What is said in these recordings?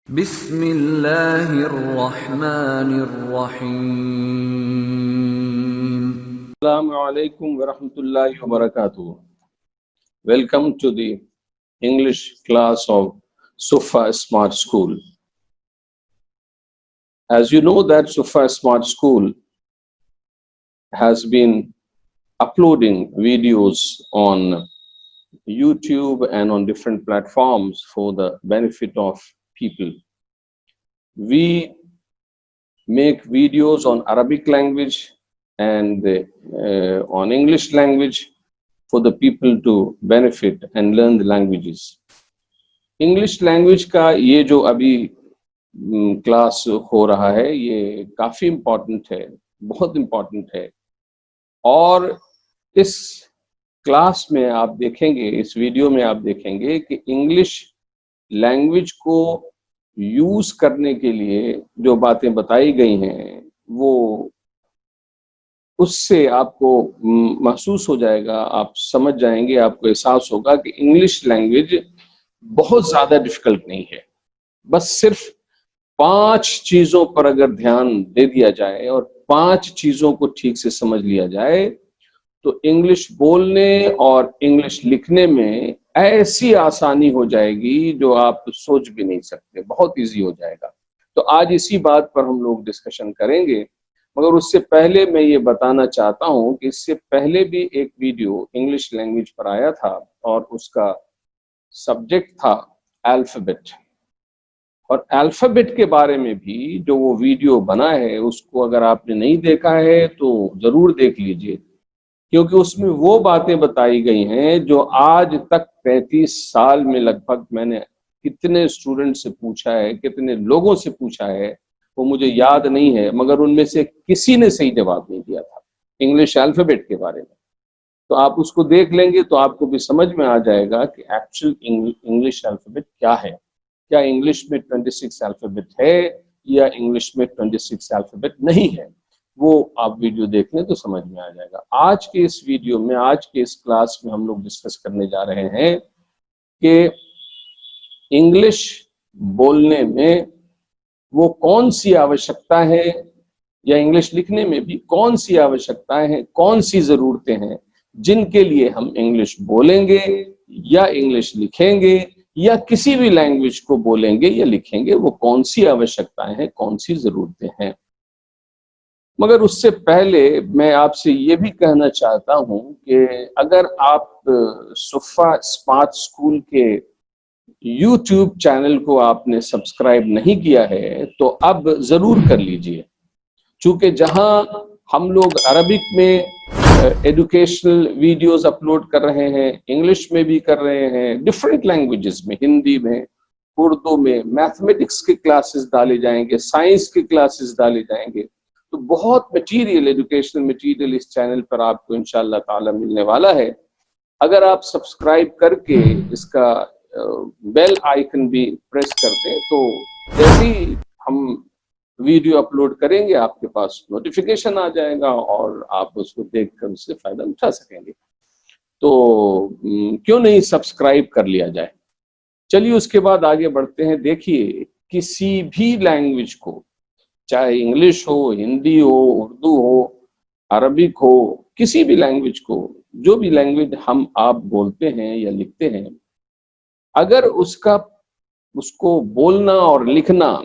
बिस्मिल्लाहिर्रहमानिर्रहीम। Assalamu alaikum wa rahmatullahi wa barakatuh. Welcome to the English class of Sufa Smart School. As you know that Sufa Smart School has been uploading videos on YouTube and on different platforms for the benefit of people. We make videos on Arabic language and on English language for the people to benefit and learn the languages. English language का ये जो अभी class हो रहा है ये काफी important है, बहुत इम्पोर्टेंट है। और इस क्लास में आप देखेंगे, इस वीडियो में आप देखेंगे कि इंग्लिश लैंग्वेज को यूज करने के लिए जो बातें बताई गई हैं वो उससे आपको महसूस हो जाएगा, आप समझ जाएंगे, आपको एहसास होगा कि इंग्लिश लैंग्वेज बहुत ज्यादा डिफिकल्ट नहीं है। बस सिर्फ 5 चीजों पर अगर ध्यान दे दिया जाए और 5 चीजों को ठीक से समझ लिया जाए तो इंग्लिश बोलने और इंग्लिश लिखने में ऐसी आसानी हो जाएगी जो आप सोच भी नहीं सकते, बहुत इजी हो जाएगा। तो आज इसी बात पर हम लोग डिस्कशन करेंगे, मगर उससे पहले मैं ये बताना चाहता हूं कि इससे पहले भी एक वीडियो इंग्लिश लैंग्वेज पर आया था और उसका सब्जेक्ट था अल्फाबेट। और अल्फाबेट के बारे में भी जो वो वीडियो बना है उसको अगर आपने नहीं देखा है तो जरूर देख लीजिए, क्योंकि उसमें वो बातें बताई गई हैं जो आज तक 35 साल में लगभग मैंने कितने स्टूडेंट से पूछा है, कितने लोगों से पूछा है, वो मुझे याद नहीं है, मगर उनमें से किसी ने सही जवाब नहीं दिया था इंग्लिश अल्फाबेट के बारे में। तो आप उसको देख लेंगे तो आपको भी समझ में आ जाएगा कि एक्चुअल इंग्लिश अल्फाबेट क्या है। क्या इंग्लिश में 26 अल्फाबेट है या इंग्लिश में 26 अल्फाबेट नहीं है, वो आप वीडियो देख लें तो समझ में आ जाएगा। आज के इस वीडियो में, आज के इस क्लास में हम लोग डिस्कस करने जा रहे हैं कि इंग्लिश बोलने में वो कौन सी आवश्यकता है या इंग्लिश लिखने में भी कौन सी आवश्यकताएं हैं, कौन सी जरूरतें हैं जिनके लिए हम इंग्लिश बोलेंगे या इंग्लिश लिखेंगे या किसी भी लैंग्वेज को बोलेंगे या लिखेंगे, वो कौन सी आवश्यकताएं हैं, कौन सी जरूरतें हैं। मगर उससे पहले मैं आपसे ये भी कहना चाहता हूं कि अगर आप सुफा स्मार्ट स्कूल के YouTube चैनल को आपने सब्सक्राइब नहीं किया है तो अब जरूर कर लीजिए, चूंकि जहां हम लोग अरबिक में एजुकेशनल वीडियोस अपलोड कर रहे हैं, इंग्लिश में भी कर रहे हैं, डिफरेंट लैंग्वेजेस में, हिंदी में, उर्दू में, मैथमेटिक्स के क्लासेस डाले जाएंगे, साइंस के क्लासेस डाले जाएंगे। तो बहुत मटेरियल, एजुकेशनल मटेरियल इस चैनल पर आपको इंशाअल्लाह ताला मिलने वाला है। अगर आप सब्सक्राइब करके इसका बेल आइकन भी प्रेस कर दें तो जैसे ही हम वीडियो अपलोड करेंगे आपके पास नोटिफिकेशन आ जाएगा और आप उसको देखकर उससे फायदा उठा सकेंगे। तो क्यों नहीं सब्सक्राइब कर लिया जाए। चलिए उसके बाद आगे बढ़ते हैं। देखिए, किसी भी लैंग्वेज को, चाहे इंग्लिश हो, हिंदी हो, उर्दू हो, अरबिक हो, किसी भी लैंग्वेज को, जो भी लैंग्वेज हम आप बोलते हैं या लिखते हैं, अगर उसको बोलना और लिखना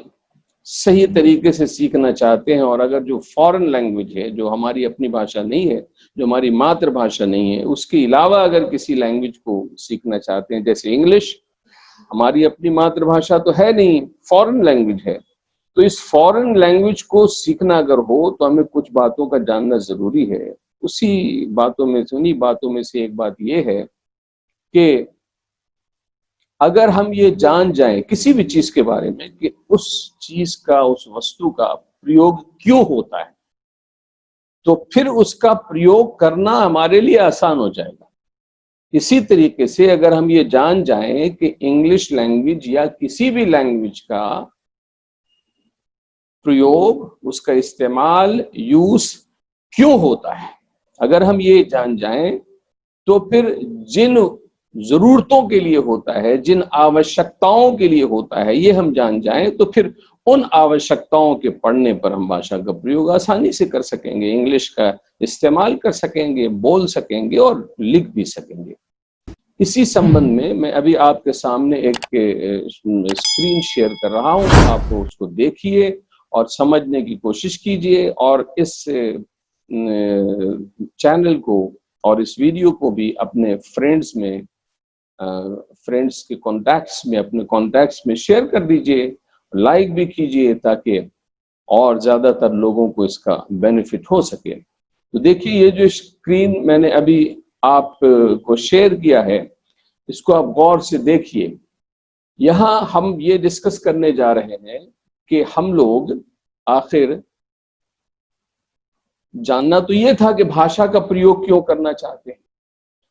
सही तरीके से सीखना चाहते हैं और अगर जो फॉरेन लैंग्वेज है, जो हमारी अपनी भाषा नहीं है, जो हमारी मातृभाषा नहीं है, उसके अलावा अगर किसी लैंग्वेज को सीखना चाहते हैं, जैसे इंग्लिश हमारी अपनी मातृभाषा तो है नहीं, फॉरेन लैंग्वेज है, तो इस फॉरेन लैंग्वेज को सीखना अगर हो तो हमें कुछ बातों का जानना जरूरी है। उन्हीं बातों में से एक बात यह है कि अगर हम ये जान जाएं किसी भी चीज के बारे में कि उस चीज का, उस वस्तु का प्रयोग क्यों होता है, तो फिर उसका प्रयोग करना हमारे लिए आसान हो जाएगा। इसी तरीके से अगर हम ये जान जाएं कि इंग्लिश लैंग्वेज या किसी भी लैंग्वेज का प्रयोग, उसका इस्तेमाल, यूज क्यों होता है, अगर हम ये जान जाएं तो फिर जिन जरूरतों के लिए होता है, जिन आवश्यकताओं के लिए होता है, ये हम जान जाएं तो फिर उन आवश्यकताओं के पढ़ने पर हम भाषा का प्रयोग आसानी से कर सकेंगे, इंग्लिश का इस्तेमाल कर सकेंगे, बोल सकेंगे और लिख भी सकेंगे। इसी संबंध में मैं अभी आपके सामने एक स्क्रीन शेयर कर रहा हूं, आप उसको देखिए और समझने की कोशिश कीजिए, और इस चैनल को और इस वीडियो को भी अपने फ्रेंड्स में, फ्रेंड्स के कॉन्टैक्ट्स में, अपने कॉन्टैक्ट्स में शेयर कर दीजिए, लाइक भी कीजिए, ताकि और ज्यादातर लोगों को इसका बेनिफिट हो सके। तो देखिए, ये जो स्क्रीन मैंने अभी आप को शेयर किया है, इसको आप गौर से देखिए। यहां हम ये डिस्कस करने जा रहे हैं कि हम लोग आखिर, जानना तो ये था कि भाषा का प्रयोग क्यों करना चाहते हैं,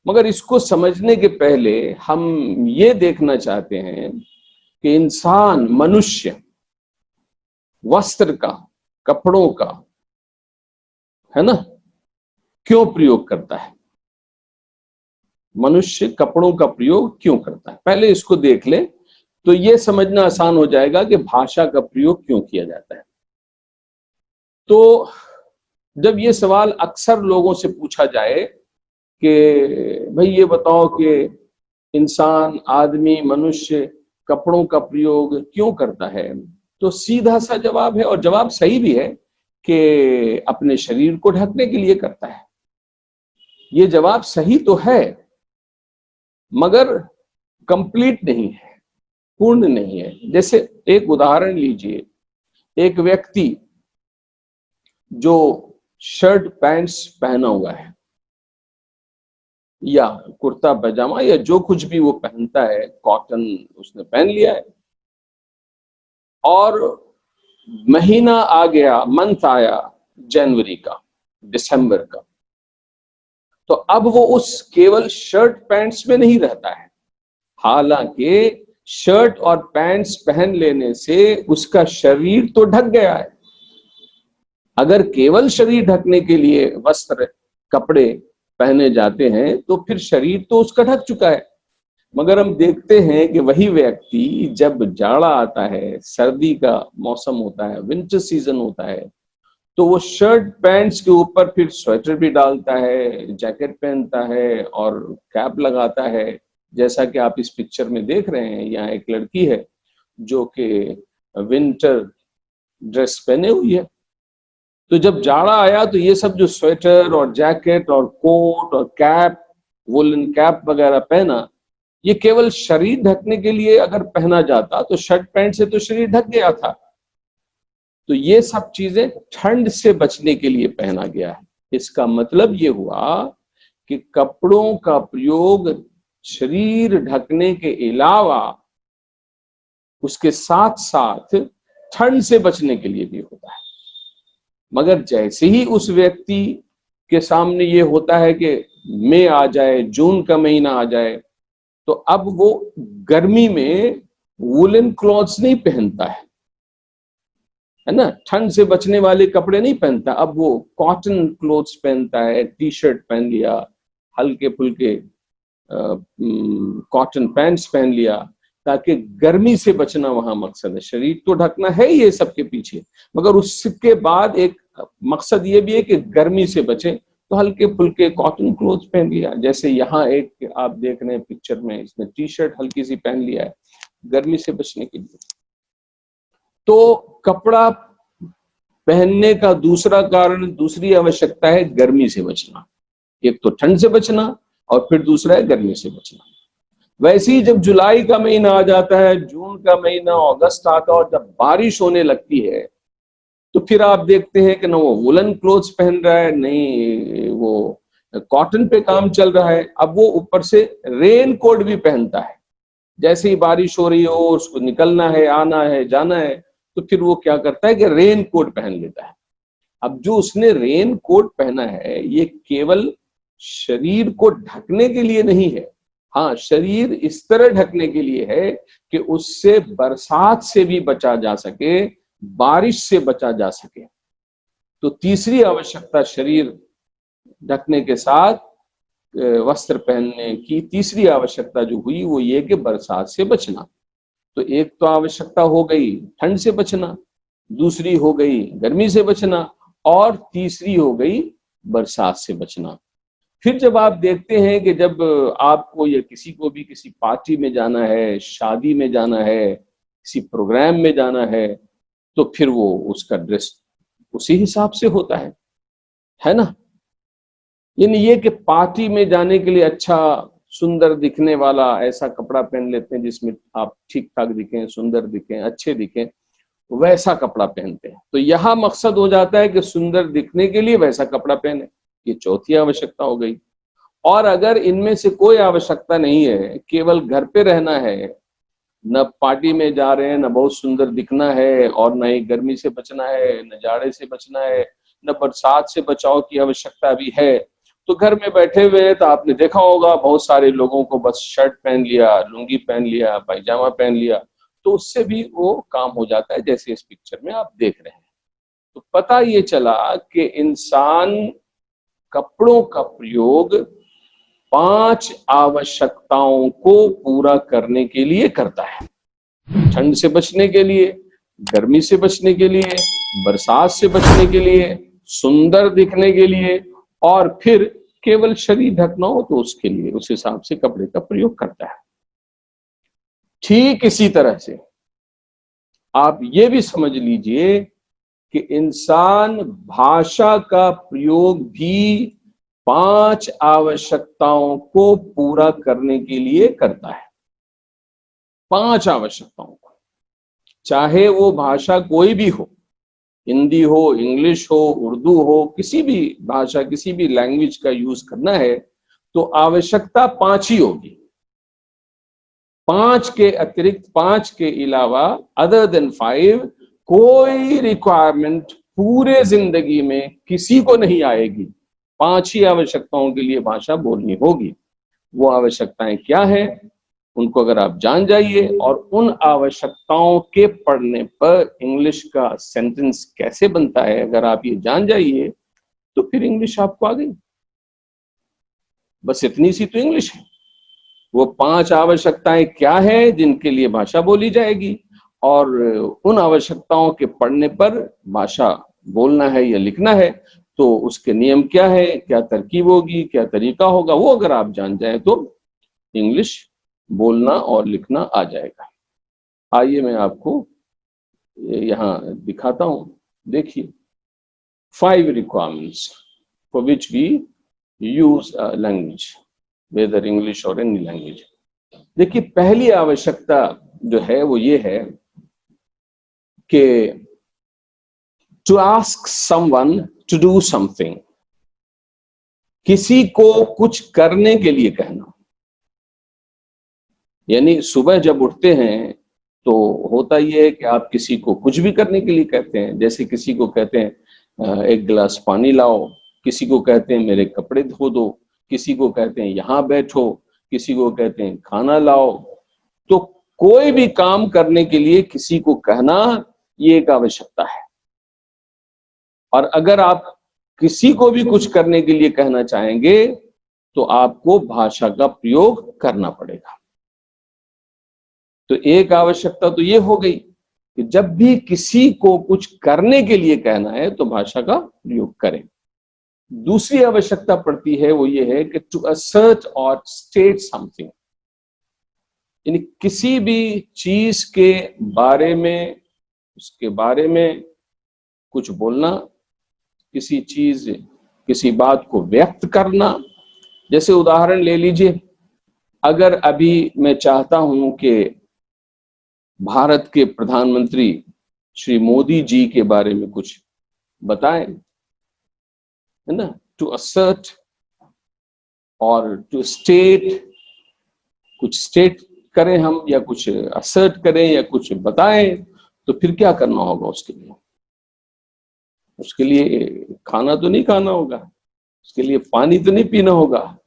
मगर इसको समझने के पहले हम ये देखना चाहते हैं कि इंसान, मनुष्य वस्त्र का, कपड़ों का, है ना, क्यों प्रयोग करता है। मनुष्य कपड़ों का प्रयोग क्यों करता है, पहले इसको देख ले तो ये समझना आसान हो जाएगा कि भाषा का प्रयोग क्यों किया जाता है। तो जब ये सवाल अक्सर लोगों से पूछा जाए कि भाई ये बताओ कि इंसान, आदमी, मनुष्य कपड़ों का प्रयोग क्यों करता है, तो सीधा सा जवाब है, और जवाब सही भी है, कि अपने शरीर को ढकने के लिए करता है। ये जवाब सही तो है, मगर कंप्लीट नहीं है, पूर्ण नहीं है। जैसे एक उदाहरण लीजिए, एक व्यक्ति जो शर्ट पैंट्स पहना हुआ है, या कुर्ता पजामा, या जो कुछ भी वो पहनता है, कॉटन उसने पहन लिया है, और महीना आ गया, मंथ आया जनवरी का, दिसंबर का, तो अब वो उस केवल शर्ट पैंट्स में नहीं रहता है। हालांकि शर्ट और पैंट्स पहन लेने से उसका शरीर तो ढक गया है। अगर केवल शरीर ढकने के लिए वस्त्र, कपड़े पहने जाते हैं तो फिर शरीर तो उसका ढक चुका है। मगर हम देखते हैं कि वही व्यक्ति जब जाड़ा आता है, सर्दी का मौसम होता है, विंटर सीजन होता है, तो वो शर्ट पैंट्स के ऊपर फिर स्वेटर भी डालता है, जैकेट पहनता है और कैप लगाता है। जैसा कि आप इस पिक्चर में देख रहे हैं, यहाँ एक लड़की है जो कि विंटर ड्रेस पहने हुई है। तो जब जाड़ा आया तो ये सब जो स्वेटर और जैकेट और कोट और कैप, वुलन कैप वगैरह पहना, ये केवल शरीर ढकने के लिए अगर पहना जाता तो शर्ट पैंट से तो शरीर ढक गया था। तो ये सब चीजें ठंड से बचने के लिए पहना गया है। इसका मतलब ये हुआ कि कपड़ों का प्रयोग शरीर ढकने के अलावा उसके साथ साथ ठंड से बचने के लिए भी होता है। मगर जैसे ही उस व्यक्ति के सामने ये होता है कि मई आ जाए, जून का महीना आ जाए, तो अब वो गर्मी में वुलन क्लॉथ्स नहीं पहनता है ना, ठंड से बचने वाले कपड़े नहीं पहनता, अब वो कॉटन क्लोथ्स पहनता है, टी शर्ट पहन लिया, हल्के फुल्के कॉटन पैंट्स पहन लिया, ताकि गर्मी से बचना वहां मकसद है। शरीर तो ढकना है ही ये सबके पीछे, मगर उसके बाद एक मकसद ये भी है कि गर्मी से बचे, तो हल्के फुल्के कॉटन क्लोथ्स पहन लिया। जैसे यहाँ एक आप देख रहे हैं पिक्चर में, इसने टी शर्ट हल्की सी पहन लिया है गर्मी से बचने के लिए। तो कपड़ा पहनने का दूसरा कारण, दूसरी आवश्यकता है गर्मी से बचना। एक तो ठंड से बचना और फिर दूसरा है गर्मी से बचना। वैसे ही जब जुलाई का महीना आ जाता है, जून का महीना, अगस्त आता है, और जब बारिश होने लगती है, तो फिर आप देखते हैं कि ना वो वुलन क्लोथ्स पहन रहा है, नहीं वो कॉटन पे काम चल रहा है, अब वो ऊपर से रेन कोट भी पहनता है। जैसे ही बारिश हो रही हो, उसको निकलना है, आना है, जाना है, तो फिर वो क्या करता है कि रेन कोट पहन लेता है। अब जो उसने रेन कोट पहना है, ये केवल शरीर को ढकने के लिए नहीं है, हाँ, शरीर इस तरह ढकने के लिए है कि उससे बरसात से भी बचा जा सके, बारिश से बचा जा सके। तो तीसरी आवश्यकता शरीर ढकने के साथ वस्त्र पहनने की तीसरी आवश्यकता जो हुई वो ये कि बरसात से बचना। तो एक तो आवश्यकता हो गई ठंड से बचना, दूसरी हो गई गर्मी से बचना, और तीसरी हो गई बरसात से बचना। फिर जब आप देखते हैं कि जब आपको या किसी को भी किसी पार्टी में जाना है, शादी में जाना है, किसी प्रोग्राम में जाना है, तो फिर वो उसका ड्रेस उसी हिसाब से होता है ना। यानी ये कि पार्टी में जाने के लिए अच्छा सुंदर दिखने वाला ऐसा कपड़ा पहन लेते हैं जिसमें आप ठीक ठाक दिखें, सुंदर दिखें, अच्छे दिखें, वैसा कपड़ा पहनते हैं। तो यहाँ मकसद हो जाता है कि सुंदर दिखने के लिए वैसा कपड़ा पहने, ये चौथी आवश्यकता हो गई। और अगर इनमें से कोई आवश्यकता नहीं है, केवल घर पे रहना है, न पार्टी में जा रहे हैं, न बहुत सुंदर दिखना है, और न ही गर्मी से बचना है, न जाड़े से बचना है, न बरसात से बचाव की आवश्यकता भी है, तो घर में बैठे हुए तो आपने देखा होगा बहुत सारे लोगों को बस शर्ट पहन लिया, लुंगी पहन लिया, पायजामा पहन लिया, तो उससे भी वो काम हो जाता है जैसे इस पिक्चर में आप देख रहे हैं। तो पता ये चला कि इंसान कपड़ों का प्रयोग 5 आवश्यकताओं को पूरा करने के लिए करता है। ठंड से बचने के लिए, गर्मी से बचने के लिए, बरसात से बचने के लिए, सुंदर दिखने के लिए, और फिर केवल शरीर ढकना हो तो उसके लिए उस हिसाब से कपड़े का प्रयोग करता है। ठीक इसी तरह से आप ये भी समझ लीजिए कि इंसान भाषा का प्रयोग भी 5 आवश्यकताओं को पूरा करने के लिए करता है। 5 आवश्यकताओं को, चाहे वो भाषा कोई भी हो, हिंदी हो, इंग्लिश हो, उर्दू हो, किसी भी भाषा, किसी भी लैंग्वेज का यूज करना है तो आवश्यकता 5 ही होगी। 5 के अतिरिक्त, 5 के अलावा, अदर देन 5, कोई रिक्वायरमेंट पूरे जिंदगी में किसी को नहीं आएगी। 5 ही आवश्यकताओं के लिए भाषा बोलनी होगी। वो आवश्यकताएं क्या है, उनको अगर आप जान जाइए और उन आवश्यकताओं के पढ़ने पर इंग्लिश का सेंटेंस कैसे बनता है, अगर आप ये जान जाइए तो फिर इंग्लिश आपको आ गई। बस इतनी सी तो इंग्लिश है। वो 5 आवश्यकताएं क्या है जिनके लिए भाषा बोली जाएगी, और उन आवश्यकताओं के पढ़ने पर भाषा बोलना है या लिखना है तो उसके नियम क्या है, क्या तरकीब होगी, क्या तरीका होगा, वो अगर आप जान जाए तो इंग्लिश बोलना और लिखना आ जाएगा। आइए मैं आपको यहाँ दिखाता हूं। देखिए 5 requirements for which we use a language, whether English or any language। देखिए पहली आवश्यकता जो है वो ये है कि to ask someone to do something, किसी को कुछ करने के लिए कहना। यानी सुबह जब उठते हैं तो होता ये है कि आप किसी को कुछ भी करने के लिए कहते हैं। जैसे किसी को कहते हैं एक गिलास पानी लाओ, किसी को कहते हैं मेरे कपड़े धो दो, किसी को कहते हैं यहाँ बैठो, किसी को कहते हैं खाना लाओ। तो कोई भी काम करने के लिए किसी को कहना ये एक आवश्यकता है। और अगर आप किसी को भी कुछ करने के लिए कहना चाहेंगे तो आपको भाषा का प्रयोग करना पड़ेगा। तो एक आवश्यकता तो ये हो गई कि जब भी किसी को कुछ करने के लिए कहना है तो भाषा का प्रयोग करें। दूसरी आवश्यकता पड़ती है वो ये है कि टू असर्ट और स्टेट समथिंग, यानी किसी भी चीज के बारे में, उसके बारे में कुछ बोलना, किसी चीज, किसी बात को व्यक्त करना। जैसे उदाहरण ले लीजिए, अगर अभी मैं चाहता हूं कि भारत के प्रधानमंत्री श्री मोदी जी के बारे में कुछ बताएं, है ना, टू असर्ट और टू स्टेट, कुछ स्टेट करें हम या कुछ असर्ट करें या कुछ बताएं, तो फिर क्या करना होगा उसके लिए? उसके लिए खाना तो नहीं खाना होगा, उसके लिए पानी तो नहीं पीना होगा,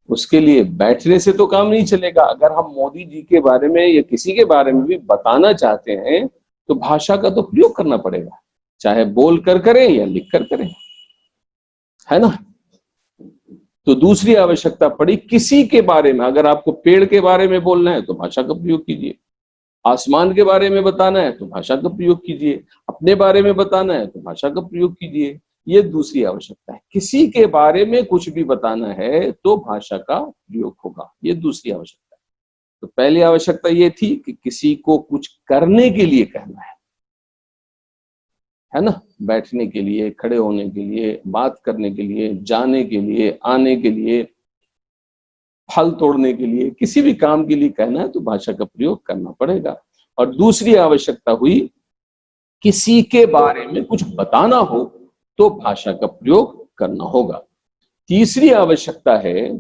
उसके लिए बैठने से तो काम नहीं चलेगा। अगर हम मोदी जी के बारे में या किसी के बारे में भी बताना चाहते हैं तो भाषा का तो प्रयोग करना पड़ेगा, चाहे बोल कर करें या लिख कर करें, है ना। तो दूसरी आवश्यकता पड़ी किसी के बारे में, अगर आपको पेड़ के बारे में बोलना है तो भाषा का प्रयोग कीजिए, आसमान के बारे में बताना है तो भाषा का प्रयोग कीजिए, अपने बारे में बताना है तो भाषा का प्रयोग कीजिए। ये दूसरी आवश्यकता है, किसी के बारे में कुछ भी बताना है तो भाषा का प्रयोग होगा, ये दूसरी आवश्यकता है। तो पहली आवश्यकता ये थी कि किसी को कुछ करने के लिए कहना है ना, बैठने के लिए, खड़े होने के लिए, बात करने के लिए, जाने के लिए, आने के लिए, फल तोड़ने के लिए, किसी भी काम के लिए कहना है तो भाषा का प्रयोग करना पड़ेगा। और दूसरी आवश्यकता हुई किसी के बारे में कुछ बताना हो तो भाषा का प्रयोग करना होगा। तीसरी आवश्यकता है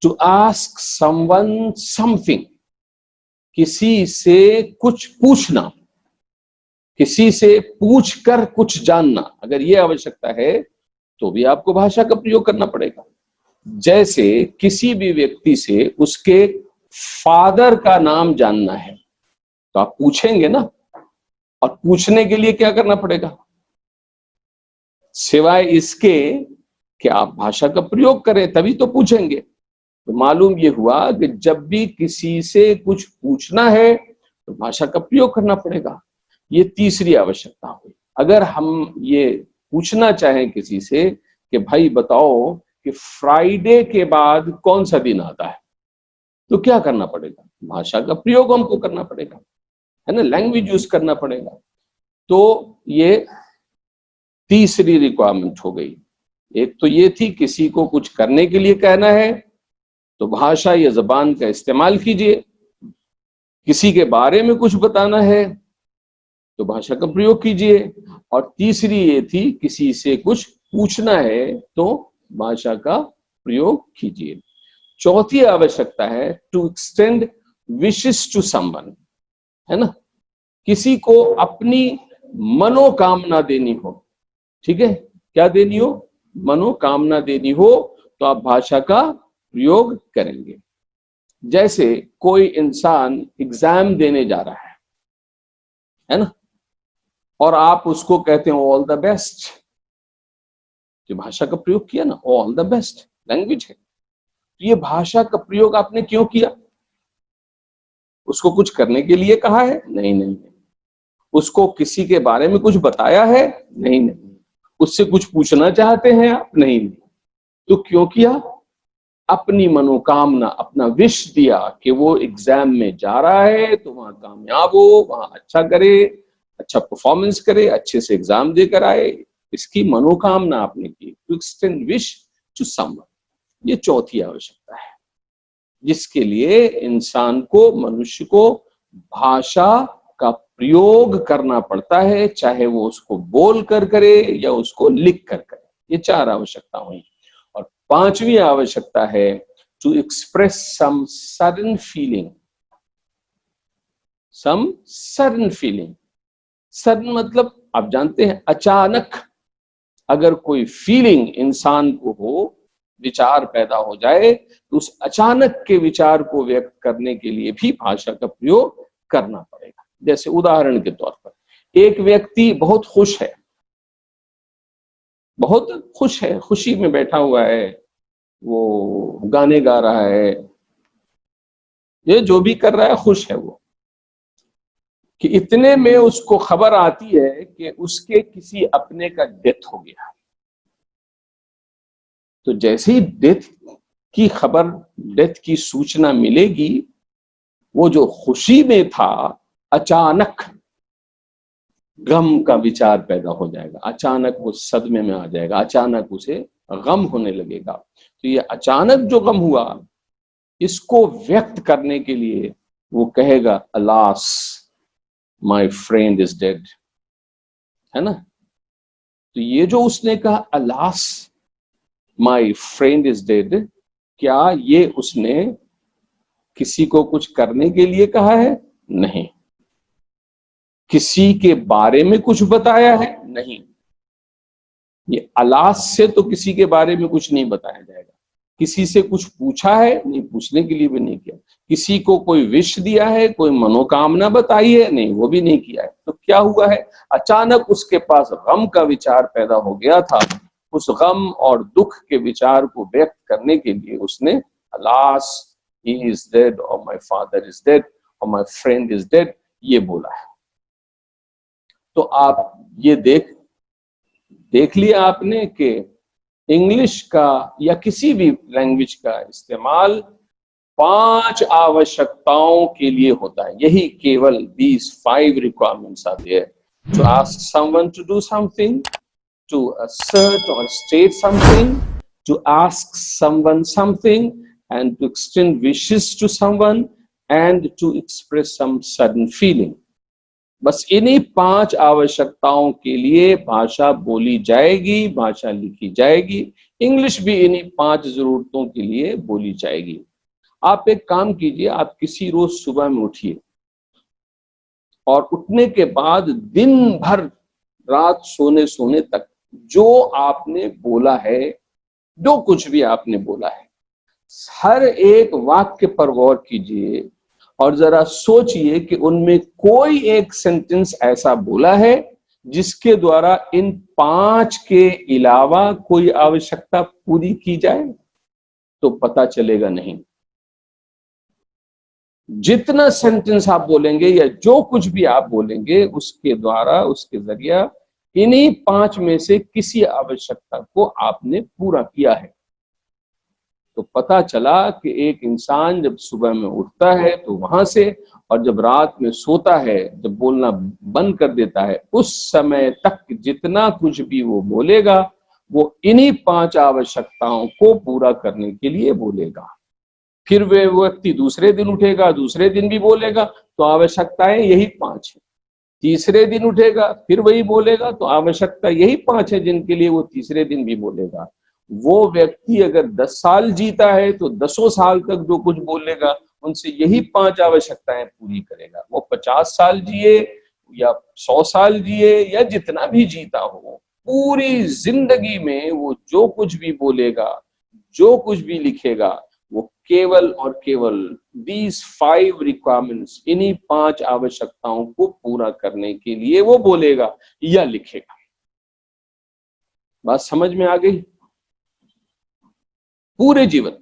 टू आस्क समवन समथिंग, किसी से कुछ पूछना, किसी से पूछकर कुछ जानना, अगर ये आवश्यकता है तो भी आपको भाषा का प्रयोग करना पड़ेगा। जैसे किसी भी व्यक्ति से उसके फादर का नाम जानना है तो आप पूछेंगे ना, और पूछने के लिए क्या करना पड़ेगा, सिवाय इसके कि आप भाषा का प्रयोग करें तभी तो पूछेंगे। तो मालूम ये हुआ कि जब भी किसी से कुछ पूछना है तो भाषा का प्रयोग करना पड़ेगा। ये तीसरी आवश्यकता हुई। अगर हम ये पूछना चाहें किसी से कि भाई बताओ कि फ्राइडे के बाद कौन सा दिन आता है, तो क्या करना पड़ेगा, भाषा का प्रयोग हमको करना पड़ेगा, है ना, लैंग्वेज यूज करना पड़ेगा। तो ये तीसरी रिक्वायरमेंट हो गई। एक तो ये थी किसी को कुछ करने के लिए कहना है तो भाषा या जबान का इस्तेमाल कीजिए, किसी के बारे में कुछ बताना है तो भाषा का प्रयोग कीजिए, और तीसरी ये थी किसी से कुछ पूछना है तो भाषा का प्रयोग कीजिए। चौथी आवश्यकता है to extend wishes to someone, है ना, किसी को अपनी मनोकामना देनी हो, ठीक है, क्या देनी हो, मनोकामना देनी हो तो आप भाषा का प्रयोग करेंगे। जैसे कोई इंसान एग्जाम देने जा रहा है ना, और आप उसको कहते हैं ऑल द बेस्ट, जो भाषा का प्रयोग किया ना, ऑल द बेस्ट लैंग्वेज है। तो ये भाषा का प्रयोग आपने क्यों किया, उसको कुछ करने के लिए कहा है, नहीं नहीं, उसको किसी के बारे में कुछ बताया है, नहीं नहीं, उससे कुछ पूछना चाहते हैं आप, नहीं नहीं, तो क्यों किया, अपनी मनोकामना, अपना विश दिया कि वो एग्जाम में जा रहा है तो वहां कामयाब हो, वहां अच्छा करे, अच्छा परफॉर्मेंस करे, अच्छे से एग्जाम देकर आए, इसकी मनोकामना आपने की, to extend wish to someone. ये चौथी आवश्यकता है जिसके लिए इंसान को, मनुष्य को भाषा का प्रयोग करना पड़ता है, चाहे वो उसको बोल कर करे या उसको लिख कर करे। ये चार आवश्यकता हुई। और पांचवी आवश्यकता है to express some sudden feeling, some sudden feeling. Sudden मतलब आप जानते हैं अचानक, अगर कोई फीलिंग इंसान को हो, विचार पैदा हो जाए, तो उस अचानक के विचार को व्यक्त करने के लिए भी भाषा का प्रयोग करना पड़ेगा। जैसे उदाहरण के तौर पर एक व्यक्ति बहुत खुश है, बहुत खुश है, खुशी में बैठा हुआ है, वो गाने गा रहा है, ये जो भी कर रहा है खुश है वो, कि इतने में उसको खबर आती है कि उसके किसी अपने का डेथ हो गया। तो जैसे ही डेथ की खबर, डेथ की सूचना मिलेगी, वो जो खुशी में था अचानक गम का विचार पैदा हो जाएगा, अचानक वो सदमे में आ जाएगा, अचानक उसे गम होने लगेगा। तो ये अचानक जो गम हुआ, इसको व्यक्त करने के लिए वो कहेगा alas my friend is dead, है ना। तो ये जो उसने कहा alas my friend is dead, क्या ये उसने किसी को कुछ करने के लिए कहा है, नहीं। किसी के बारे में कुछ बताया है, नहीं। ये अलास से तो किसी के बारे में कुछ नहीं बताया जाएगा। किसी से कुछ पूछा है, नहीं, पूछने के लिए भी नहीं किया। किसी को कोई विश दिया है, कोई मनोकामना बताई है, नहीं, वो भी नहीं किया है। तो क्या हुआ है, अचानक उसके पास गम का विचार पैदा हो गया था, उस गम और दुख के विचार को व्यक्त करने के लिए उसने अलास ही इज डेड और माय फादर इज डेड और माय फ्रेंड इज डेड ये बोला है। तो आप ये देख लिया आपने कि इंग्लिश का या किसी भी लैंग्वेज का इस्तेमाल 5 आवश्यकताओं के लिए होता है। यही केवल these 5 requirements are there to ask someone to do something, to assert or state something, to ask someone something, and to extend wishes to someone, and to express some sudden feeling. बस इन्हीं 5 आवश्यकताओं के लिए भाषा बोली जाएगी, भाषा लिखी जाएगी। इंग्लिश भी इन्हीं 5 जरूरतों के लिए बोली जाएगी। आप एक काम कीजिए, आप किसी रोज सुबह में उठिए और उठने के बाद दिन भर रात सोने तक जो आपने बोला है, जो कुछ भी आपने बोला है, हर एक वाक्य पर गौर कीजिए और जरा सोचिए कि उनमें कोई एक सेंटेंस ऐसा बोला है जिसके द्वारा इन 5 के अलावा कोई आवश्यकता पूरी की जाए। तो पता चलेगा नहीं। जितना सेंटेंस आप बोलेंगे या जो कुछ भी आप बोलेंगे उसके द्वारा, उसके जरिया इन्हीं 5 में से किसी आवश्यकता को आपने पूरा किया है। तो पता चला कि एक इंसान जब सुबह में उठता है तो वहां से, और जब रात में सोता है, जब बोलना बंद कर देता है, उस समय तक जितना कुछ भी वो बोलेगा वो इन्हीं 5 आवश्यकताओं को पूरा करने के लिए बोलेगा। फिर वे व्यक्ति दूसरे दिन उठेगा, दूसरे दिन भी बोलेगा, तो आवश्यकताएं यही 5 है। तीसरे दिन उठेगा, फिर वही बोलेगा, तो आवश्यकता यही 5 है जिनके लिए वो तीसरे दिन भी बोलेगा। वो व्यक्ति अगर 10 साल जीता है तो 10 साल तक जो कुछ बोलेगा उनसे यही 5 आवश्यकताएं पूरी करेगा। वो 50 साल जिए या 100 साल जिए या जितना भी जीता हो, पूरी जिंदगी में वो जो कुछ भी बोलेगा, जो कुछ भी लिखेगा, वो केवल और केवल these 5 requirements, इन्हीं 5 आवश्यकताओं को पूरा करने के लिए वो बोलेगा या लिखेगा। बात समझ में आ गई? पूरे जीवन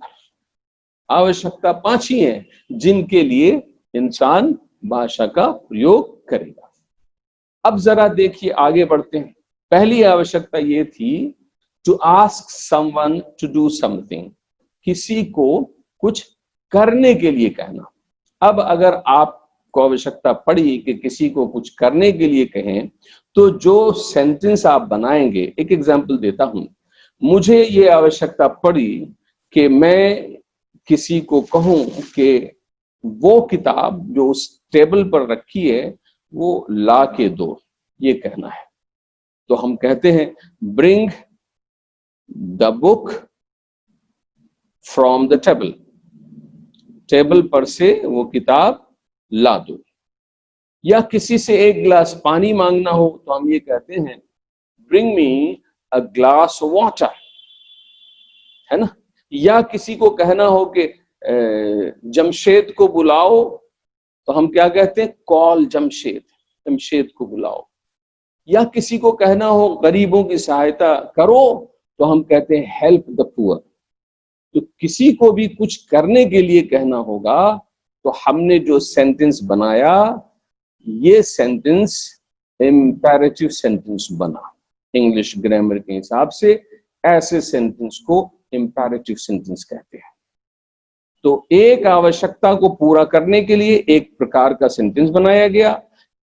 आवश्यकता 5 ही है जिनके लिए इंसान भाषा का प्रयोग करेगा। अब जरा देखिए, आगे बढ़ते हैं। पहली आवश्यकता ये थी to ask someone to do something, किसी को कुछ करने के लिए कहना। अब अगर आपको आवश्यकता पड़ी कि किसी को कुछ करने के लिए कहें, तो जो सेंटेंस आप बनाएंगे, एक एग्जांपल देता हूं। मुझे ये आवश्यकता पड़ी कि मैं किसी को कहूं कि वो किताब जो उस टेबल पर रखी है वो ला के दो, ये कहना है। तो हम कहते हैं bring the book from the table, table पर से वो किताब ला दो। या किसी से एक गिलास पानी मांगना हो तो हम ये कहते हैं bring me a glass water, है ना। या किसी को कहना हो कि जमशेद को बुलाओ, तो हम क्या कहते हैं कॉल जमशेद, जमशेद को बुलाओ। या किसी को कहना हो गरीबों की सहायता करो, तो हम कहते हैं हेल्प द पुअर। तो किसी को भी कुछ करने के लिए कहना होगा तो हमने जो सेंटेंस बनाया, ये सेंटेंस इंपेरेटिव सेंटेंस बना। इंग्लिश ग्रामर के हिसाब से ऐसे सेंटेंस को इंपेरेटिव सेंटेंस कहते हैं। तो एक आवश्यकता को पूरा करने के लिए एक प्रकार का सेंटेंस बनाया गया।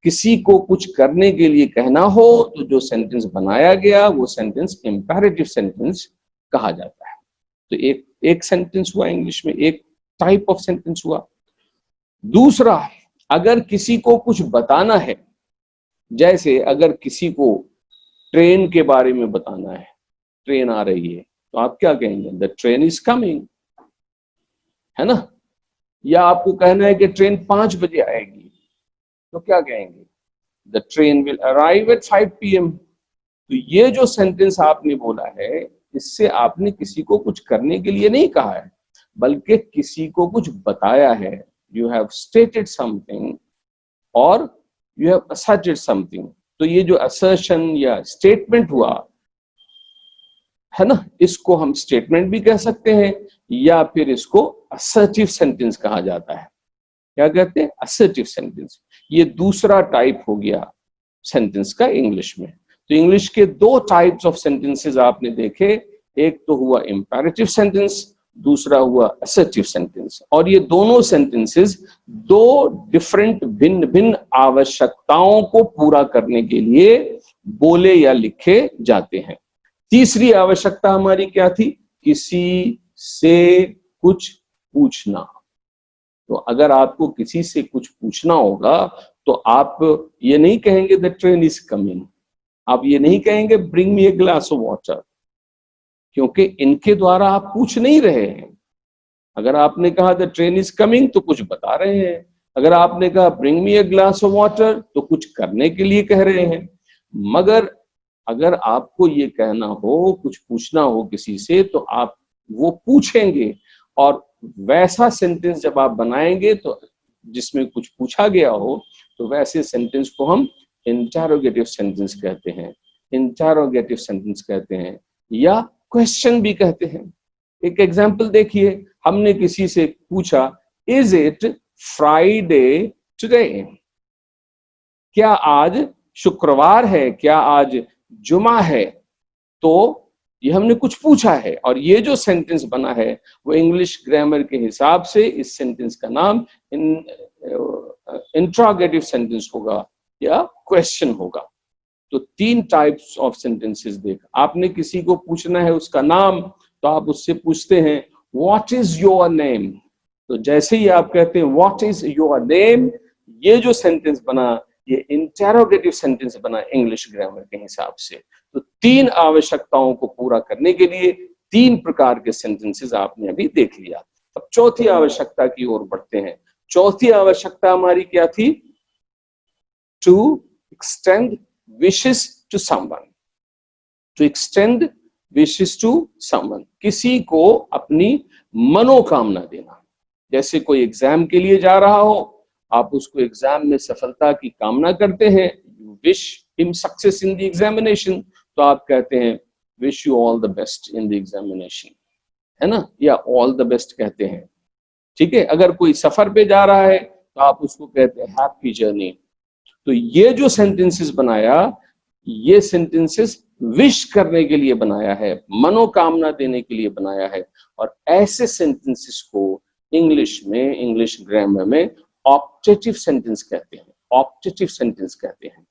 किसी को कुछ करने के लिए कहना हो तो जो सेंटेंस बनाया गया वो सेंटेंस इंपेरेटिव सेंटेंस कहा जाता है। तो एक सेंटेंस हुआ इंग्लिश में, एक टाइप ऑफ सेंटेंस हुआ। दूसरा, अगर किसी को कुछ बताना है, जैसे अगर किसी को ट्रेन के बारे में बताना है, ट्रेन आ रही है, तो आप क्या कहेंगे द ट्रेन इज कमिंग, है ना। या आपको कहना है कि ट्रेन 5 बजे आएगी, तो क्या कहेंगे the train will arrive at 5 PM। तो ये जो सेंटेंस आपने बोला है, इससे आपने किसी को कुछ करने के लिए नहीं कहा है, बल्कि किसी को कुछ बताया है। यू हैव स्टेटेड समथिंग और यू हैव असर्टेड समथिंग। तो ये जो असर्शन या स्टेटमेंट हुआ, है ना। इसको हम स्टेटमेंट भी कह सकते हैं या फिर इसको असर्टिव सेंटेंस कहा जाता है। क्या कहते हैं? Assertive sentence. ये दूसरा टाइप हो गया सेंटेंस का इंग्लिश में। तो इंग्लिश के दो टाइप्स ऑफ सेंटेंसेस आपने देखे, एक तो हुआ इंपेरेटिव सेंटेंस, दूसरा हुआ असर्टिव सेंटेंस। और ये दोनों सेंटेंसेस दो डिफरेंट भिन्न भिन्न आवश्यकताओं को पूरा करने के लिए बोले या लिखे जाते हैं। तीसरी आवश्यकता हमारी क्या थी? किसी से कुछ पूछना। तो अगर आपको किसी से कुछ पूछना होगा तो आप ये नहीं कहेंगे द ट्रेन इज कमिंग, आप ये नहीं कहेंगे bring me a glass of water, क्योंकि इनके द्वारा आप पूछ नहीं रहे हैं। अगर आपने कहा द ट्रेन इज कमिंग तो कुछ बता रहे हैं, अगर आपने कहा bring me a glass of water तो कुछ करने के लिए कह रहे हैं। मगर अगर आपको ये कहना हो, कुछ पूछना हो किसी से, तो आप वो पूछेंगे। और वैसा सेंटेंस जब आप बनाएंगे तो जिसमें कुछ पूछा गया हो, तो वैसे सेंटेंस को हम इंटरोगेटिव सेंटेंस कहते हैं, इंटरोगेटिव सेंटेंस कहते हैं, या क्वेश्चन भी कहते हैं। एक एग्जाम्पल देखिए, हमने किसी से पूछा इज इट फ्राइडे टुडे, क्या आज शुक्रवार है, क्या आज जुमा है। तो ये हमने कुछ पूछा है, और ये जो सेंटेंस बना है वो इंग्लिश ग्रामर के हिसाब से इस सेंटेंस का नाम इंट्रोगेटिव सेंटेंस होगा या क्वेश्चन होगा। तो तीन टाइप्स ऑफ सेंटेंसेस देख, आपने किसी को पूछना है उसका नाम, तो आप उससे पूछते हैं व्हाट इज योर नेम। तो जैसे ही आप कहते हैं व्हाट इज योर नेम, ये जो सेंटेंस बना ये इंटरोगेटिव सेंटेंस बना इंग्लिश ग्रामर के हिसाब से। तो तीन आवश्यकताओं को पूरा करने के लिए तीन प्रकार के सेंटेंसेस आपने अभी देख लिया। अब चौथी आवश्यकता की ओर बढ़ते हैं। चौथी आवश्यकता हमारी क्या थी? To extend wishes to someone. To extend wishes to someone, किसी को अपनी मनोकामना देना। जैसे कोई एग्जाम के लिए जा रहा हो, आप उसको एग्जाम में सफलता की कामना करते हैं, you wish him success in the examination, तो आप कहते हैं wish you all the best in the examination, है ना, या ऑल द बेस्ट कहते हैं। ठीक है, अगर कोई सफर पे जा रहा है तो आप उसको कहते हैं हैप्पी जर्नी। तो ये जो सेंटेंसेस बनाया, ये सेंटेंसेस विश करने के लिए बनाया है, मनोकामना देने के लिए बनाया है। और ऐसे सेंटेंसेस को इंग्लिश में, इंग्लिश ग्रामर में ऑप्टेटिव सेंटेंस कहते हैं, ऑप्टेटिव सेंटेंस कहते हैं।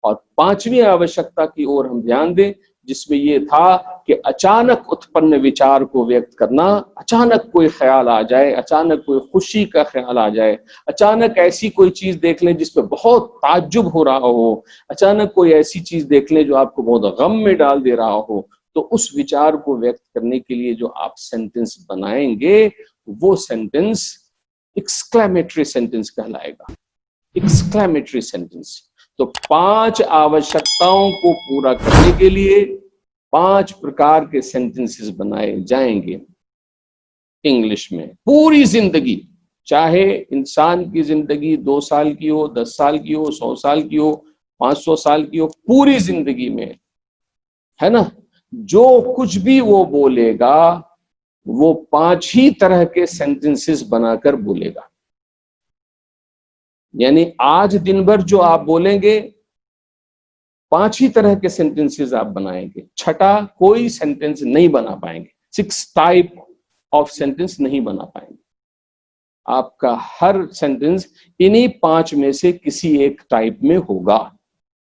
और पांचवी आवश्यकता की ओर हम ध्यान दें, जिसमें ये था कि अचानक उत्पन्न विचार को व्यक्त करना। अचानक कोई ख्याल आ जाए, अचानक कोई खुशी का ख्याल आ जाए, अचानक ऐसी कोई चीज देख लें जिसपे बहुत ताज्जुब हो रहा हो, अचानक कोई ऐसी चीज देख लें जो आपको बहुत गम में डाल दे रहा हो, तो उस विचार को व्यक्त करने के लिए जो आप सेंटेंस बनाएंगे वो सेंटेंस एक्सक्लेमेटरी सेंटेंस कहलाएगा, एक्सक्लेमेटरी सेंटेंस। तो पांच आवश्यकताओं को पूरा करने के लिए पांच प्रकार के सेंटेंसेस बनाए जाएंगे इंग्लिश में। पूरी जिंदगी, चाहे इंसान की जिंदगी 2 साल की हो, 10 साल की हो, 100 साल की हो, 500 साल की हो, पूरी जिंदगी में, है ना, जो कुछ भी वो बोलेगा वो 5 ही तरह के सेंटेंसेस बनाकर बोलेगा। यानी आज दिन भर जो आप बोलेंगे 5 ही तरह के सेंटेंसेस आप बनाएंगे, छठा कोई सेंटेंस नहीं बना पाएंगे, 6 टाइप ऑफ सेंटेंस नहीं बना पाएंगे। आपका हर सेंटेंस इन्हीं 5 में से किसी एक टाइप में होगा।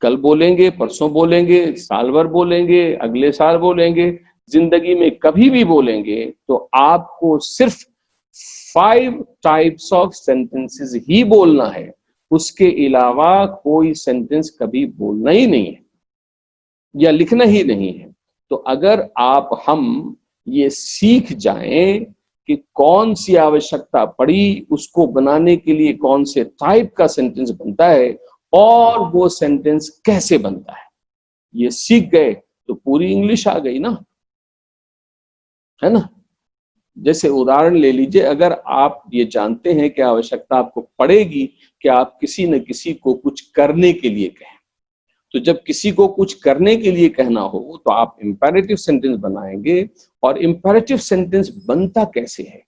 कल बोलेंगे, परसों बोलेंगे, साल भर बोलेंगे, अगले साल बोलेंगे, जिंदगी में कभी भी बोलेंगे, तो आपको सिर्फ 5 टाइप्स ऑफ सेंटेंसेस ही बोलना है। उसके अलावा कोई सेंटेंस कभी बोलना ही नहीं है या लिखना ही नहीं है। तो अगर हम ये सीख जाएं कि कौन सी आवश्यकता पड़ी, उसको बनाने के लिए कौन से टाइप का सेंटेंस बनता है और वो सेंटेंस कैसे बनता है, ये सीख गए तो पूरी इंग्लिश आ गई ना, है ना। जैसे उदाहरण ले लीजिए, अगर आप ये जानते हैं कि आवश्यकता आपको पड़ेगी कि आप किसी न किसी को कुछ करने के लिए कहें, तो जब किसी को कुछ करने के लिए कहना हो तो आप इंपेरेटिव सेंटेंस बनाएंगे। और इंपेरेटिव सेंटेंस बनता कैसे है,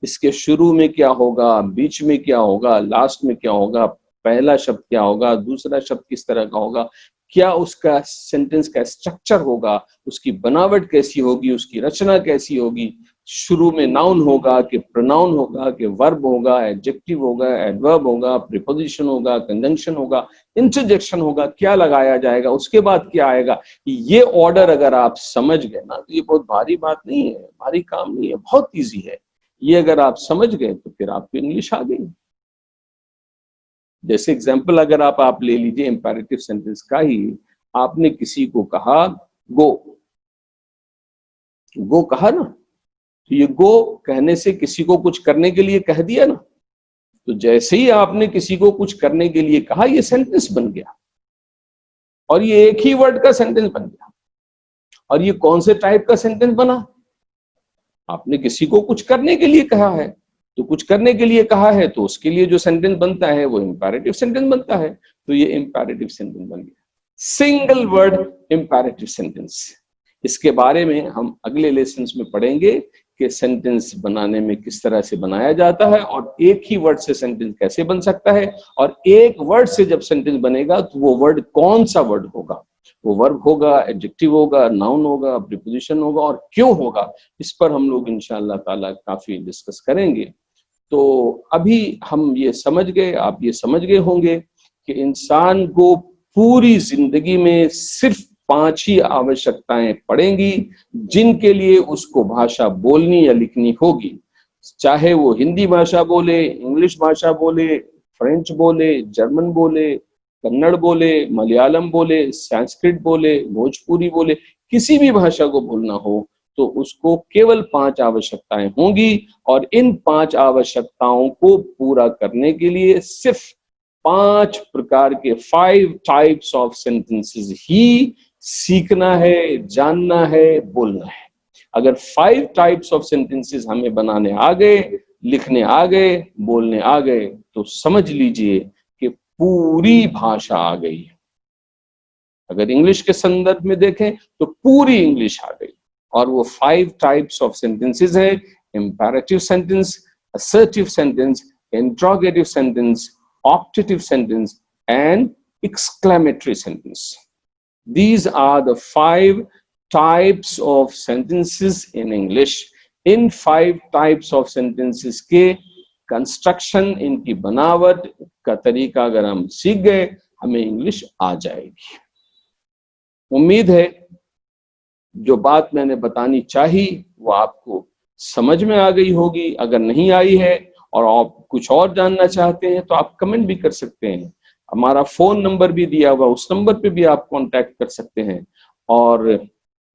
इसके शुरू में क्या होगा, बीच में क्या होगा, लास्ट में क्या होगा, पहला शब्द क्या होगा, दूसरा शब्द किस तरह का होगा, क्या उसका सेंटेंस का स्ट्रक्चर होगा, उसकी बनावट कैसी होगी, उसकी रचना कैसी होगी, शुरू में नाउन होगा कि प्रोनाउन होगा कि वर्ब होगा, एडजेक्टिव होगा, एडवर्ब होगा, प्रीपोजिशन होगा, कंजंक्शन होगा, इंटरजेक्शन होगा, क्या लगाया जाएगा, उसके बाद क्या आएगा। ये ऑर्डर अगर आप समझ गए ना तो ये बहुत भारी बात नहीं है, भारी काम नहीं है, बहुत ईजी है। ये अगर आप समझ गए तो फिर आपको इंग्लिश आ गई। जैसे एग्जांपल अगर आप ले लीजिए इंपेरेटिव सेंटेंस का ही, आपने किसी को कहा गो, गो कहा ना, तो ये गो कहने से किसी को कुछ करने के लिए कह दिया ना, तो जैसे ही आपने किसी को कुछ करने के लिए कहा ये सेंटेंस बन गया, और ये एक ही वर्ड का सेंटेंस बन गया। और ये कौन से टाइप का सेंटेंस बना, आपने किसी को कुछ करने के लिए कहा है, तो कुछ करने के लिए कहा है तो उसके लिए जो सेंटेंस बनता है वो इंपेरेटिव सेंटेंस बनता है, तो ये इंपेरेटिव सेंटेंस बन गया, सिंगल वर्ड इंपेरेटिव सेंटेंस। इसके बारे में हम अगले लेसन्स में पढ़ेंगे कि सेंटेंस बनाने में किस तरह से बनाया जाता है, और एक ही वर्ड से सेंटेंस कैसे बन सकता है, और एक वर्ड से जब सेंटेंस बनेगा तो वो वर्ड कौन सा वर्ड होगा, वो वर्ब होगा, एडजेक्टिव होगा, नाउन होगा, प्रीपोजिशन होगा, और क्यों होगा, इस पर हम लोग इंशाअल्लाह ताला काफी डिस्कस करेंगे। तो अभी हम ये समझ गए, आप ये समझ गए होंगे कि इंसान को पूरी जिंदगी में सिर्फ 5 ही आवश्यकताएं पड़ेंगी जिनके लिए उसको भाषा बोलनी या लिखनी होगी। चाहे वो हिंदी भाषा बोले, इंग्लिश भाषा बोले, फ्रेंच बोले, जर्मन बोले, कन्नड़ बोले, मलयालम बोले, संस्कृत बोले, भोजपुरी बोले, किसी भी भाषा को बोलना हो तो उसको केवल 5 आवश्यकताएं होंगी, और इन 5 आवश्यकताओं को पूरा करने के लिए सिर्फ 5 प्रकार के 5 टाइप्स ऑफ सेंटेंसेस ही सीखना है, जानना है, बोलना है। अगर 5 टाइप्स ऑफ सेंटेंसेस हमें बनाने आ गए, लिखने आ गए, बोलने आ गए, तो समझ लीजिए कि पूरी भाषा आ गई। अगर इंग्लिश के संदर्भ में देखें तो पूरी इंग्लिश आ गई, और वो 5 टाइप्स ऑफ सेंटेंसेस है, imperative sentence, assertive sentence, interrogative sentence, optative sentence, and exclamatory sentence. These are the 5 types of sentences in English. In 5 types of sentences के कंस्ट्रक्शन, इनकी बनावट का तरीका अगर हम सीख गए, हमें इंग्लिश आ जाएगी। उम्मीद है जो बात मैंने बतानी चाही वो आपको समझ में आ गई होगी। अगर नहीं आई है और आप कुछ और जानना चाहते हैं तो आप कमेंट भी कर सकते हैं। हमारा फोन नंबर भी दिया हुआ, उस नंबर पे भी आप कांटेक्ट कर सकते हैं, और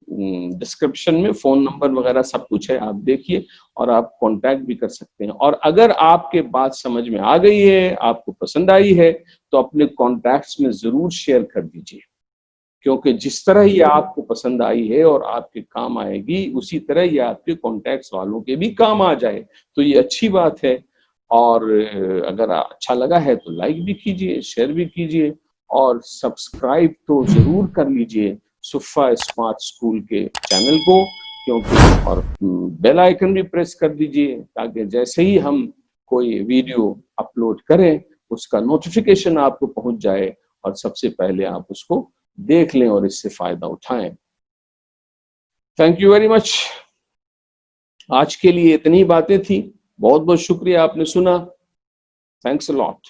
डिस्क्रिप्शन में फोन नंबर वगैरह सब कुछ है, आप देखिए और आप कांटेक्ट भी कर सकते हैं। और अगर आपके बात समझ में आ गई है, आपको पसंद आई है, तो अपने कॉन्टैक्ट्स में जरूर शेयर कर दीजिए, क्योंकि जिस तरह ये आपको पसंद आई है और आपके काम आएगी, उसी तरह ये आपके कॉन्टैक्ट्स वालों के भी काम आ जाए, तो ये अच्छी बात है। और अगर अच्छा लगा है तो लाइक भी कीजिए, शेयर भी कीजिए, और सब्सक्राइब तो जरूर कर लीजिए सुफ़ा स्मार्ट स्कूल के चैनल को, क्योंकि और बेल आइकन भी प्रेस कर दीजिए, ताकि जैसे ही हम कोई वीडियो अपलोड करें उसका नोटिफिकेशन आपको पहुंच जाए और सबसे पहले आप उसको देख लें और इससे फायदा उठाएं। Thank you very much. आज के लिए इतनी बातें थी। बहुत बहुत शुक्रिया आपने सुना। Thanks a lot.